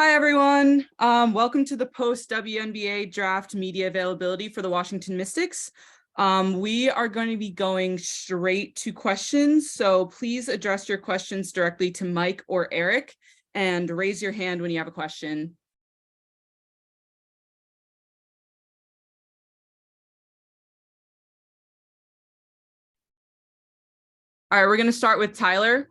Hi, everyone. Welcome to the post WNBA draft media availability for the Washington Mystics. We are going to be going straight to questions, so please address your questions directly to Mike or Eric and raise your hand when you have a question. All right, we're going to start with Tyler.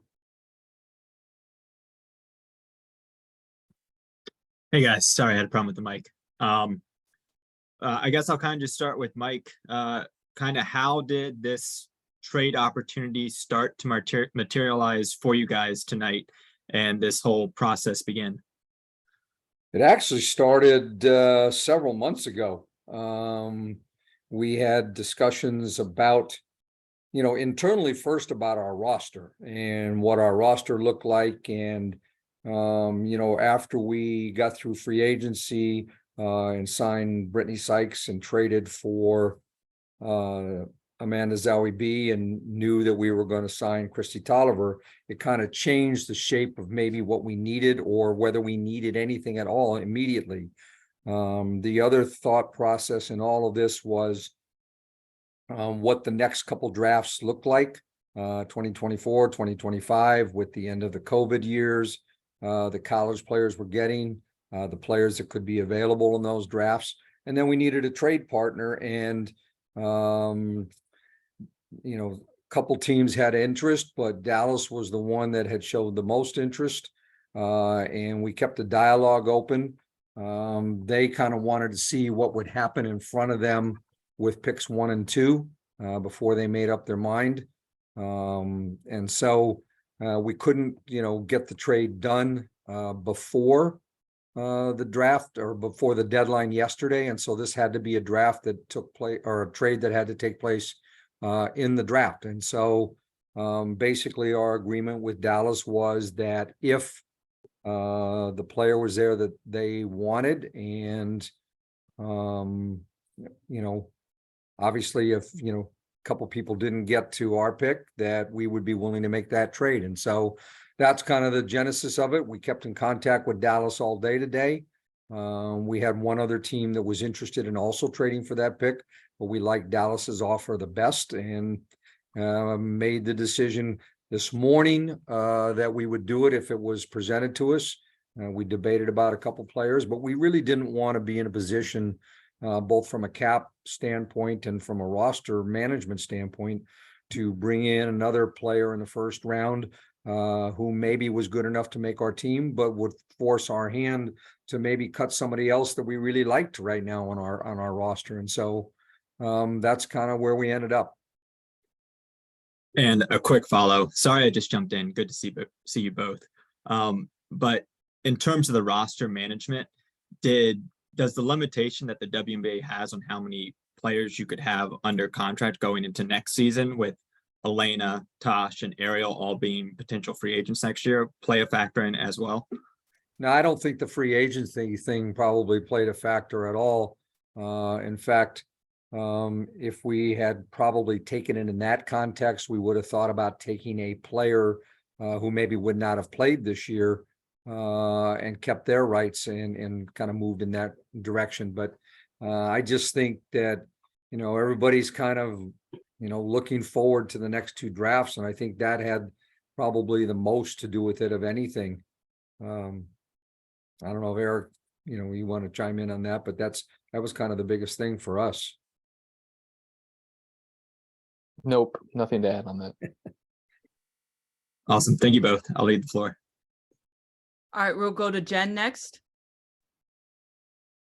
Hey guys, sorry, I had a problem with the mic. I guess I'll kind of just start with Mike. Kind of how did this trade opportunity start to materialize for you guys tonight and this whole process begin? It actually started several months ago. We had discussions about, internally first about our roster and what our roster looked like. And, after we got through free agency and signed Brittany Sykes and traded for Amanda Zowie B and knew that we were going to sign Kristi Tolliver, it kind of changed the shape of maybe what we needed or whether we needed anything at all immediately. The other thought process in all of this was what the next couple drafts look like, 2024, 2025, with the end of the COVID years, the college players we're getting, the players that could be available in those drafts. And then we needed a trade partner, and a couple teams had interest, but Dallas was the one that had showed the most interest, and we kept the dialogue open. They kind of wanted to see what would happen in front of them with picks 1 and 2 before they made up their mind, and so we couldn't get the trade done before the draft or before the deadline yesterday, and so this had to be a draft that took place, or a trade that had to take place in the draft. And so basically our agreement with Dallas was that if the player was there that they wanted, and obviously if a couple people didn't get to our pick, that we would be willing to make that trade. And so that's kind of the genesis of it. We kept in contact with Dallas all day today. We had one other team that was interested in also trading for that pick, but we liked Dallas's offer the best, and made the decision this morning that we would do it if it was presented to us. We debated about a couple players, but we really didn't want to be in a position, both from a cap standpoint and from a roster management standpoint, to bring in another player in the first round who maybe was good enough to make our team, but would force our hand to maybe cut somebody else that we really liked right now on our roster. And so that's kind of where we ended up. And a quick follow. Sorry, I just jumped in. Good to see you both. But in terms of the roster management, does the limitation that the WNBA has on how many players you could have under contract going into next season, with Elena, Tosh, and Ariel all being potential free agents next year, play a factor in as well? No, I don't think the free agency thing probably played a factor at all. In fact, if we had probably taken it in that context, we would have thought about taking a player who maybe would not have played this year and kept their rights and kind of moved in that direction. But I just think that, everybody's kind of, looking forward to the next 2 drafts. And I think that had probably the most to do with it of anything. I don't know if Eric, you want to chime in on that, but that was kind of the biggest thing for us. Nope, nothing to add on that. Awesome. Thank you both. I'll leave the floor. All right, we'll go to Jen next.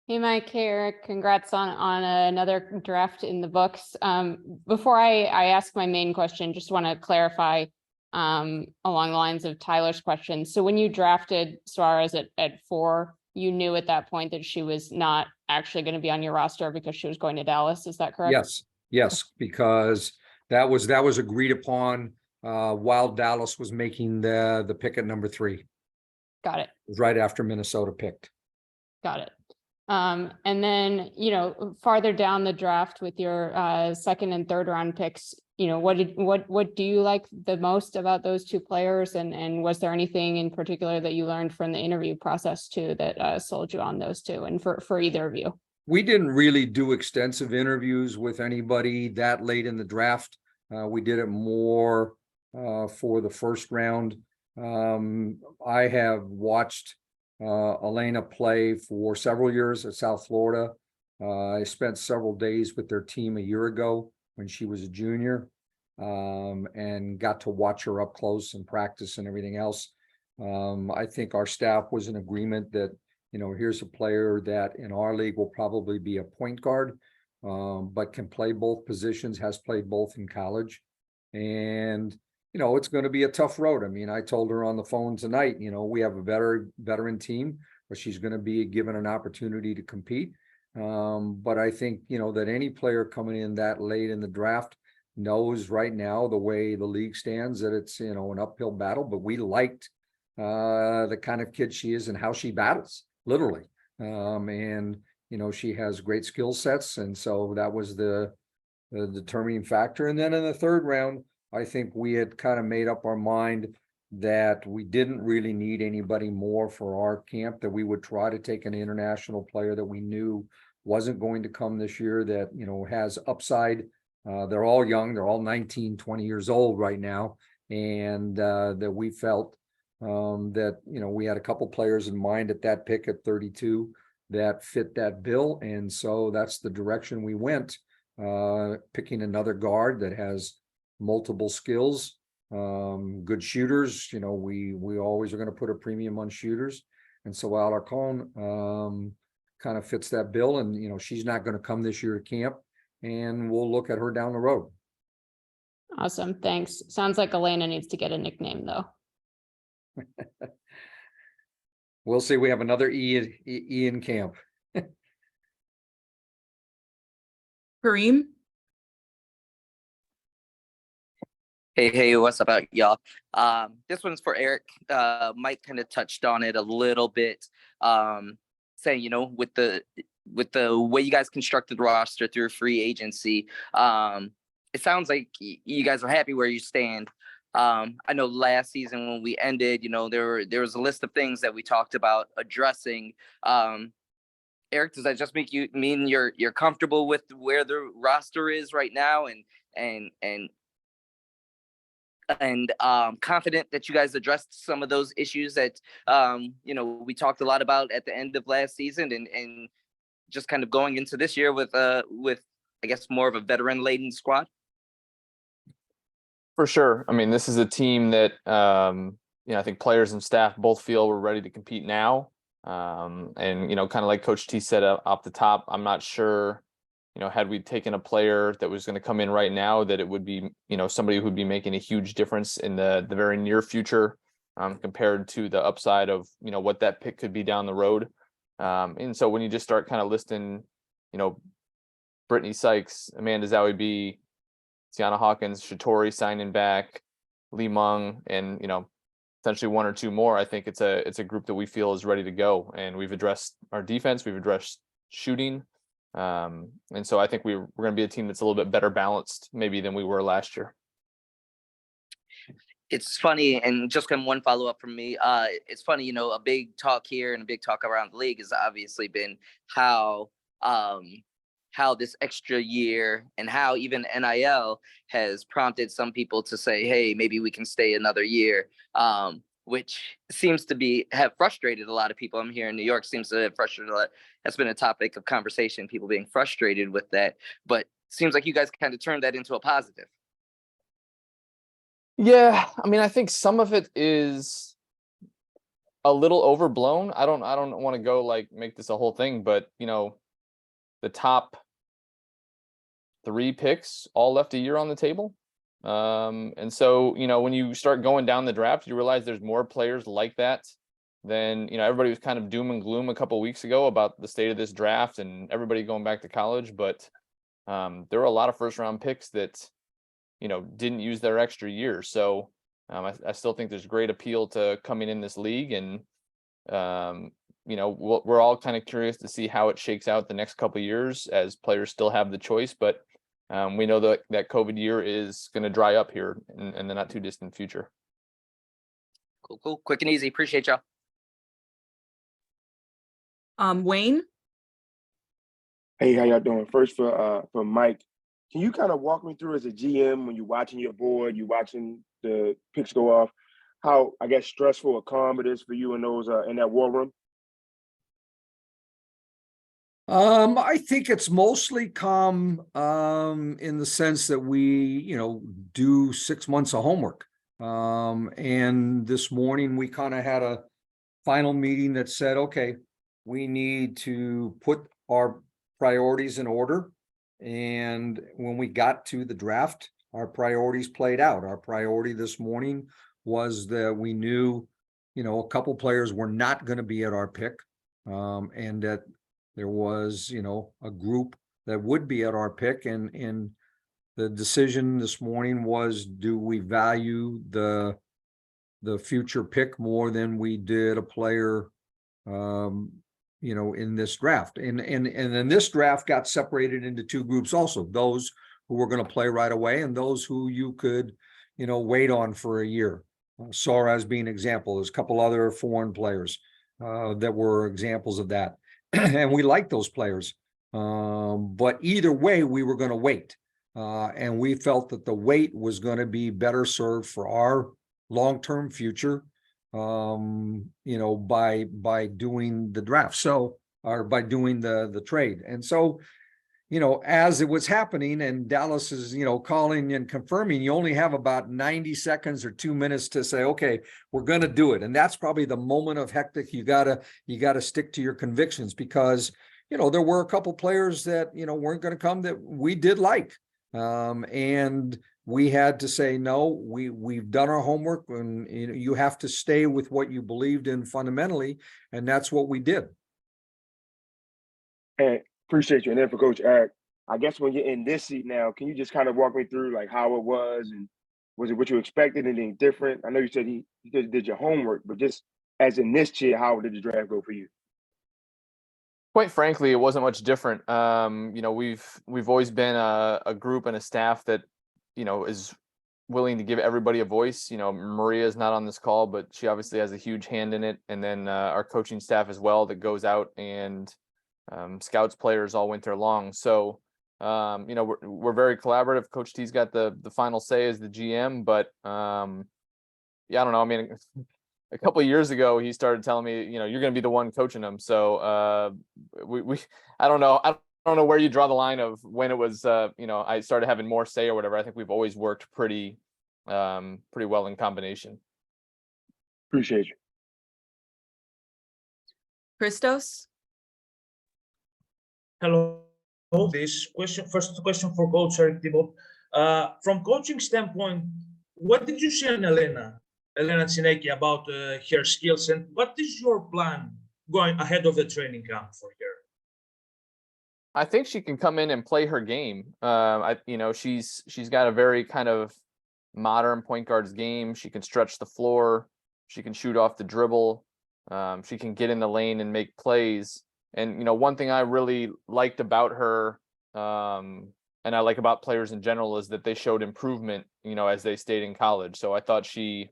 Hey, Mike, hey, Eric, congrats on another draft in the books. Before I ask my main question, just want to clarify along the lines of Tyler's question. So when you drafted Soares at 4, you knew at that point that she was not actually going to be on your roster because she was going to Dallas. Is that correct? Yes, because that was agreed upon while Dallas was making the pick at number 3. Got it. It was right after Minnesota picked. Got it. And then, farther down the draft with your 2nd and 3rd round picks, what do you like the most about those two players? And was there anything in particular that you learned from the interview process too that sold you on those two, and for either of you? We didn't really do extensive interviews with anybody that late in the draft. We did it more for the first round. I have watched Elena play for several years at South Florida. I spent several days with their team a year ago when she was a junior, and got to watch her up close and practice and everything else. I think our staff was in agreement that, here's a player that in our league will probably be a point guard, but can play both positions, has played both in college. And, it's going to be a tough road. I mean, I told her on the phone tonight, we have a veteran team, but she's going to be given an opportunity to compete. But I think, that any player coming in that late in the draft knows right now, the way the league stands, that it's, an uphill battle. But we liked the kind of kid she is and how she battles, literally. And, she has great skill sets. And so that was the determining factor. And then in the third round, I think we had kind of made up our mind that we didn't really need anybody more for our camp, that we would try to take an international player that we knew wasn't going to come this year, that, has upside. They're all young. They're all 19, 20 years old right now. And that we felt that, we had a couple players in mind at that pick at 32 that fit that bill. And so that's the direction we went, picking another guard that has multiple skills, good shooters. We always are going to put a premium on shooters. And so Alarcon kind of fits that bill. And, she's not going to come this year to camp, and we'll look at her down the road. Awesome. Thanks. Sounds like Elena needs to get a nickname though. We'll see. We have another E in camp. Kareem? Hey, what's up, y'all? This one's for Eric. Mike kind of touched on it a little bit, saying, with the way you guys constructed the roster through free agency, it sounds like you guys are happy where you stand. I know last season when we ended, there was a list of things that we talked about addressing. Eric, does that just make you mean you're comfortable with where the roster is right now, and confident that you guys addressed some of those issues that we talked a lot about at the end of last season, and just kind of going into this year with I guess more of a veteran laden squad? For sure. I mean, this is a team that I think players and staff both feel we're ready to compete now. And kind of like Coach T said off the top, I'm not sure, had we taken a player that was going to come in right now, that it would be, somebody who would be making a huge difference in the very near future, compared to the upside of, what that pick could be down the road. And so when you just start kind of listing, Brittany Sykes, Amanda Zawibi, Tiana Hawkins, Shatori signing back, Lee Mung, and, potentially one or two more, I think it's a group that we feel is ready to go. And we've addressed our defense, we've addressed shooting. And so I think we're going to be a team that's a little bit better balanced maybe than we were last year. It's funny, and just kind of one follow-up from me. It's funny, a big talk here and a big talk around the league has obviously been how this extra year and how even NIL has prompted some people to say, hey, maybe we can stay another year, which seems to have frustrated a lot of people. I'm here in New York, seems to have frustrated a lot. That's been a topic of conversation, people being frustrated with that. But seems like you guys kind of turned that into a positive. Yeah, I mean, I think some of it is a little overblown. I don't want to go make this a whole thing, but the top 3 picks all left a year on the table. And so, when you start going down the draft, you realize there's more players like that than, everybody was kind of doom and gloom a couple of weeks ago about the state of this draft and everybody going back to college. But there were a lot of first round picks that, didn't use their extra year. So I still think there's great appeal to coming in this league. And, we're all kind of curious to see how it shakes out the next couple of years as players still have the choice. But we know that that COVID year is going to dry up here in the not too distant future. Cool. Quick and easy. Appreciate y'all. Wayne? Hey, how y'all doing? First for Mike, can you kind of walk me through as a GM when you're watching your board, you're watching the picks go off, how I guess stressful or calm it is for you in those in that war room? I think it's mostly calm, in the sense that we, do 6 months of homework. And this morning we kind of had a final meeting that said, okay, we need to put our priorities in order. And when we got to the draft, our priorities played out. Our priority this morning was that we knew, a couple players were not going to be at our pick, and that there was, a group that would be at our pick. And the decision this morning was, do we value the future pick more than we did a player, in this draft? And then this draft got separated into two groups also, those who were going to play right away and those who you could, wait on for a year. Soares being an example. There's a couple other foreign players that were examples of that. And we like those players. But either way, we were going to wait. And we felt that the wait was going to be better served for our long-term future, by doing the draft. Or by doing the trade. And so, as it was happening and Dallas is, calling and confirming, you only have about 90 seconds or 2 minutes to say, okay, we're going to do it. And that's probably the moment of hectic. You gotta stick to your convictions, because, there were a couple players that, weren't going to come that we did like. And we had to say, no, we've done our homework, and you have to stay with what you believed in fundamentally. And that's what we did. And appreciate you. And then for Coach Eric, I guess when you're in this seat now, can you just kind of walk me through like how it was, and was it what you expected, anything different? I know you said you did your homework, but just as in this chair, how did the draft go for you? Quite frankly, it wasn't much different. We've always been a group and a staff that, is willing to give everybody a voice. Maria is not on this call, but she obviously has a huge hand in it. And then our coaching staff as well that goes out and scouts players all winter long. So, we're very collaborative. Coach T's got the final say as the GM, but I don't know. I mean, a couple of years ago, he started telling me, you're going to be the one coaching them. So I don't know. I don't know where you draw the line of when it was, I started having more say or whatever. I think we've always worked pretty well in combination. Appreciate you. Christos? Hello. First question for Coach Eric Thibault. From coaching standpoint, what did you see in Elena Tsineke about her skills, and what is your plan going ahead of the training camp for her? I think she can come in and play her game. She's got a very kind of modern point guard's game. She can stretch the floor. She can shoot off the dribble. She can get in the lane and make plays. And, one thing I really liked about her, and I like about players in general, is that they showed improvement, as they stayed in college. So I thought she,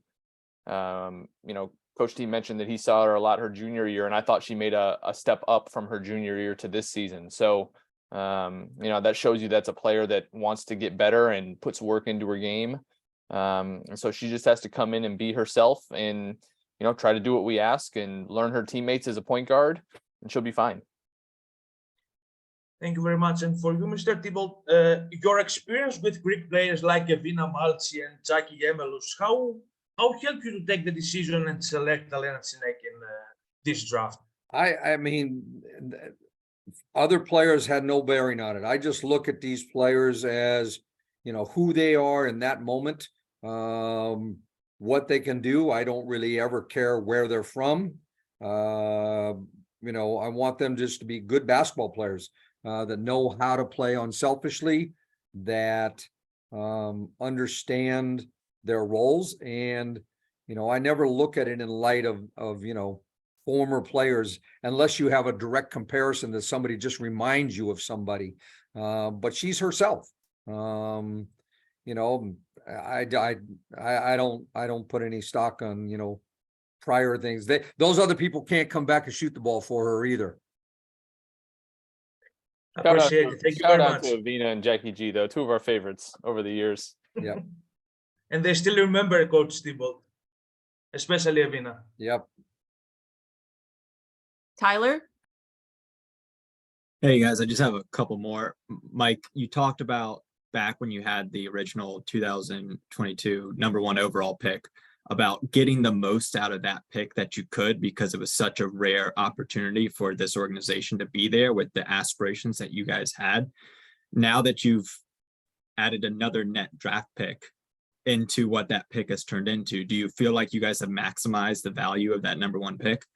Coach T mentioned that he saw her a lot her junior year, and I thought she made a step up from her junior year to this season. So, that shows you that's a player that wants to get better and puts work into her game. And so she just has to come in and be herself and, try to do what we ask and learn her teammates as a point guard, and she'll be fine. Thank you very much. And for you, Mr. Thibault, your experience with Greek players like Evina Maltsi and Jackie Gemelus, how helped you to take the decision and select Elena Tsineke in this draft? I mean, other players had no bearing on it. I just look at these players as, who they are in that moment, what they can do. I don't really ever care where they're from. I want them just to be good basketball players that know how to play unselfishly, that understand their roles. And, I never look at it in light of former players, unless you have a direct comparison that somebody just reminds you of somebody. But she's herself. You know, I don't put any stock on, you know, prior things. Those other people can't come back and shoot the ball for her either. Appreciate it. Thank you very Shout out much. to Avina and Jackie G, though, two of our favorites over the years. Yep. And they still remember Coach Thibault, especially Avina. Yep. Tyler? Hey guys, I just have a couple more. Mike, you talked about back when you had the original 2022 #1 overall pick about getting the most out of that pick that you could, because it was such a rare opportunity for this organization to be there with the aspirations that you guys had. Now that you've added another net draft pick into what that pick has turned into, do you feel like you guys have maximized the value of that #1 pick?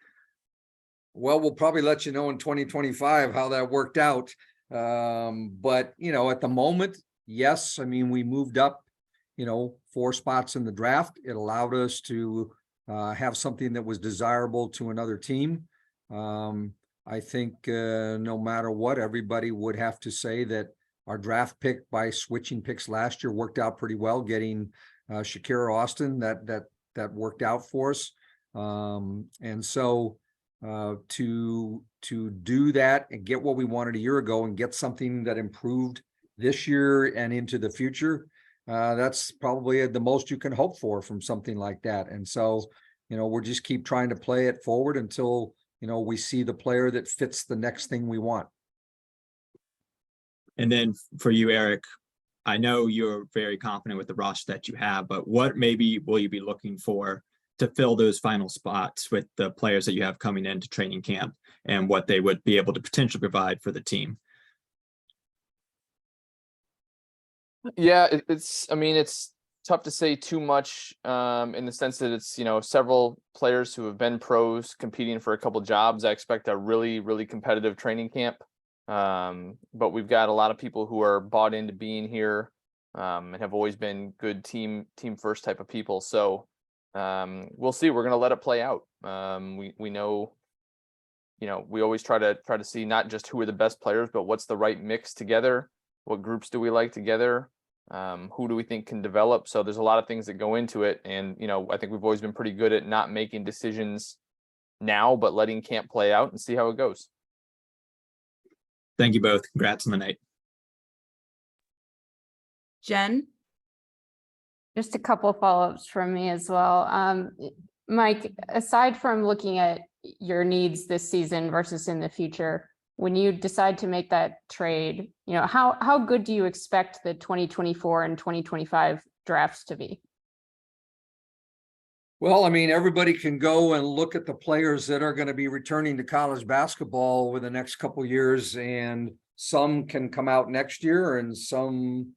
Well, we'll probably let you know in 2025 how that worked out. But, you know, at the moment, yes, I mean, we moved up, you know, 4 spots in the draft. It allowed us to have something that was desirable to another team. I think no matter what, everybody would have to say that our draft pick by switching picks last year worked out pretty well, getting Shakira Austin, that worked out for us. And so to do that and get what we wanted a year ago and get something that improved this year and into the future, that's probably the most you can hope for from something like that. And so, you know, we'll just keep trying to play it forward until, you know, we see the player that fits the next thing we want. And then for you, Eric, I know you're very confident with the roster that you have, but what maybe will you be looking for to fill those final spots with the players that you have coming into training camp and what they would be able to potentially provide for the team? Yeah, I mean, it's tough to say too much in the sense that it's, you know, several players who have been pros competing for a couple jobs. I expect a really, really competitive training camp. But we've got a lot of people who are bought into being here and have always been good team first type of people. So we'll see. We're going to let it play out. We know, you know, we always try to see not just who are the best players, but what's the right mix together. What groups do we like together? Who do we think can develop? So there's a lot of things that go into it. And, you know, I think we've always been pretty good at not making decisions now, but letting camp play out and see how it goes. Thank you both. Congrats on the night. Jen? Just a couple of follow-ups from me as well. Mike, aside from looking at your needs this season versus in the future, when you decide to make that trade, you know, how good do you expect the 2024 and 2025 drafts to be? Well, I mean, everybody can go and look at the players that are going to be returning to college basketball over the next couple of years, and some can come out next year and some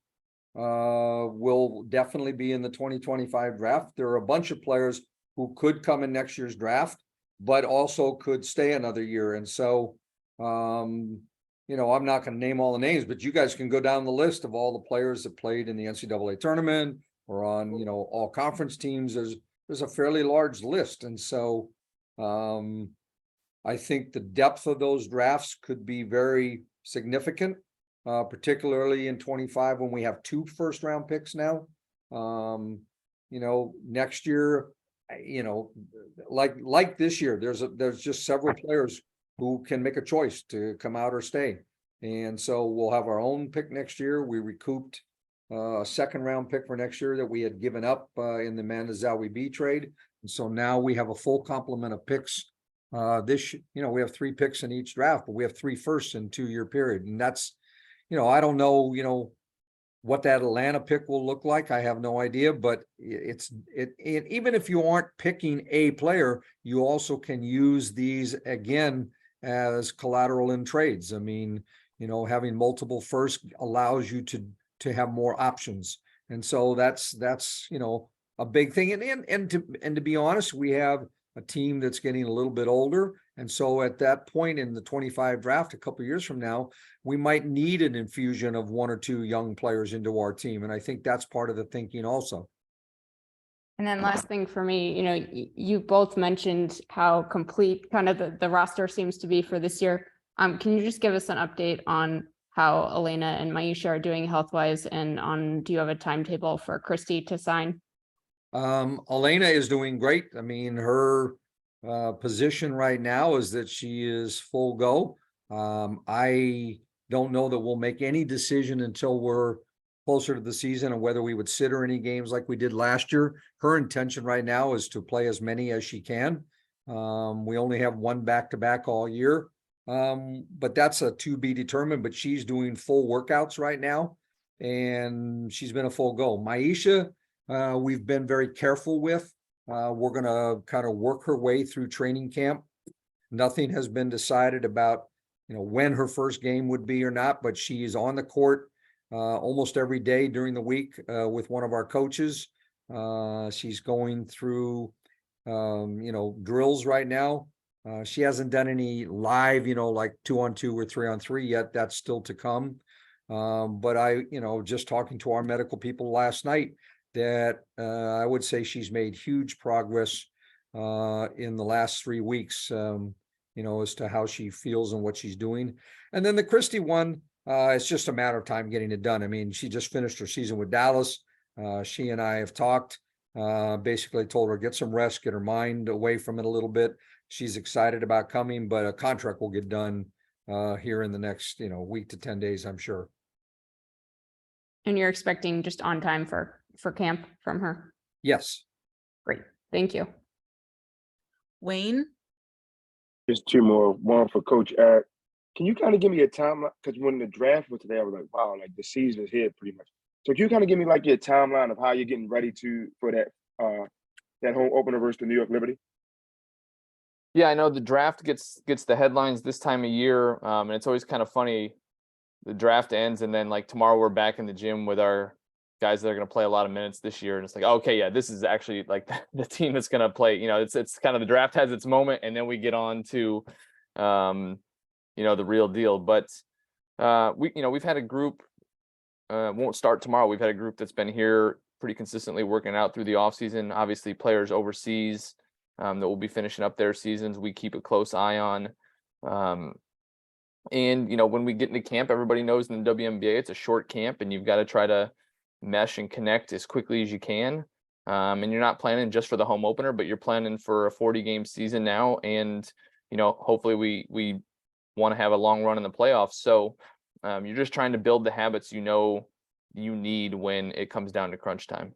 will definitely be in the 2025 draft. There are a bunch of players who could come in next year's draft, but also could stay another year. And so, you know, I'm not going to name all the names, but you guys can go down the list of all the players that played in the NCAA tournament or on, you know, all conference teams. There's a fairly large list. And so I think the depth of those drafts could be very significant, particularly in 25 when we have 2 first-round picks now. You know, next year, you know, like this year, there's just several players who can make a choice to come out or stay. And so we'll have our own pick next year. We recouped a 2nd-round pick for next year that we had given up in the Mandazawi B trade. And so now we have a full complement of picks. You know, we have 3 picks in each draft, but we have 3 firsts in 2-year period. And that's, you know, I don't know, you know, what that Atlanta pick will look like. I have no idea, but even if you aren't picking a player, you also can use these again as collateral in trades. I mean, you know, having multiple first allows you to have more options. And so that's, you know, a big thing. And to be honest, we have a team that's getting a little bit older. And so at that point in the 25 draft, a couple of years from now, we might need an infusion of 1 or 2 young players into our team. And I think that's part of the thinking also. And then last thing for me, you know, you both mentioned how complete kind of the roster seems to be for this year. Can you just give us an update on how Elena and Maisha are doing health-wise, and do you have a timetable for Christy to sign? Elena is doing great. I mean, her position right now is that she is full go. I don't know that we'll make any decision until we're closer to the season and whether we would sit her any games like we did last year. Her intention right now is to play as many as she can. We only have one back-to-back all year. But that's a to be determined, but she's doing full workouts right now and she's been a full go. Maisha, we've been very careful with. We're going to kind of work her way through training camp. Nothing has been decided about, when her first game would be or not, but she's on the court almost every day during the week with one of our coaches. She's going through, drills right now. She hasn't done any live, like 2-on-2 or 3-on-3 yet. That's still to come. But I, just talking to our medical people last night, that I would say she's made huge progress in the last 3 weeks, as to how she feels and what she's doing. And then the Christy one, it's just a matter of time getting it done. I mean, she just finished her season with Dallas. She and I have talked, basically told her, get some rest, get her mind away from it a little bit. She's excited about coming, but a contract will get done here in the next, week to 10 days, I'm sure. And you're expecting just on time for camp from her? Yes. Great. Thank you. Wayne? Just two more. One for Coach Eric. Can you kind of give me a timeline? Because when the draft was today, I was like, wow, like the season is here pretty much. So can you kind of give me like your timeline of how you're getting ready for that home opener versus the New York Liberty? Yeah, I know the draft gets the headlines this time of year, and it's always kind of funny. The draft ends, and then like tomorrow we're back in the gym with our guys that are going to play a lot of minutes this year, and it's like, okay, yeah, this is actually like the team that's going to play. It's kind of the draft has its moment, and then we get on to, the real deal. But we've had a group. Won't start tomorrow. We've had a group that's been here pretty consistently working out through the offseason. Obviously, players overseas that will be finishing up their seasons, we keep a close eye on. And when we get into camp, everybody knows in the WNBA it's a short camp, and you've got to try to mesh and connect as quickly as you can. And you're not planning just for the home opener, but you're planning for a 40-game season now, and hopefully we want to have a long run in the playoffs. So you're just trying to build the habits you need when it comes down to crunch time.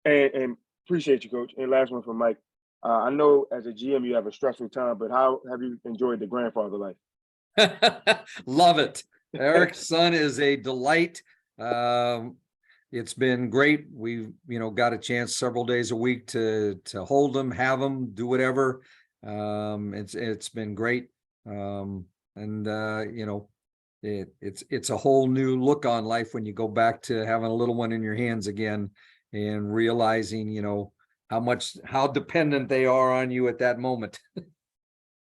And appreciate you, Coach. And last one from Mike. I know as a GM you have a stressful time, but how have you enjoyed the grandfather life? Love it. Eric's son is a delight. It's been great. We've got a chance several days a week to hold him, have him, do whatever. It's been great. It's a whole new look on life when you go back to having a little one in your hands again and realizing, how dependent they are on you at that moment.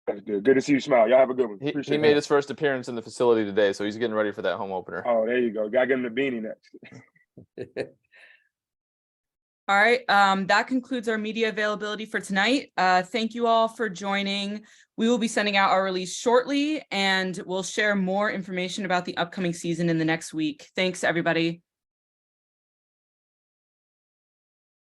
That's good. Good to see you smile. Y'all have a good one. He made his first appearance in the facility today, so he's getting ready for that home opener. Oh, there you go. Gotta get him the beanie next. All right. That concludes our media availability for tonight. Thank you all for joining. We will be sending out our release shortly, and we'll share more information about the upcoming season in the next week. Thanks, everybody.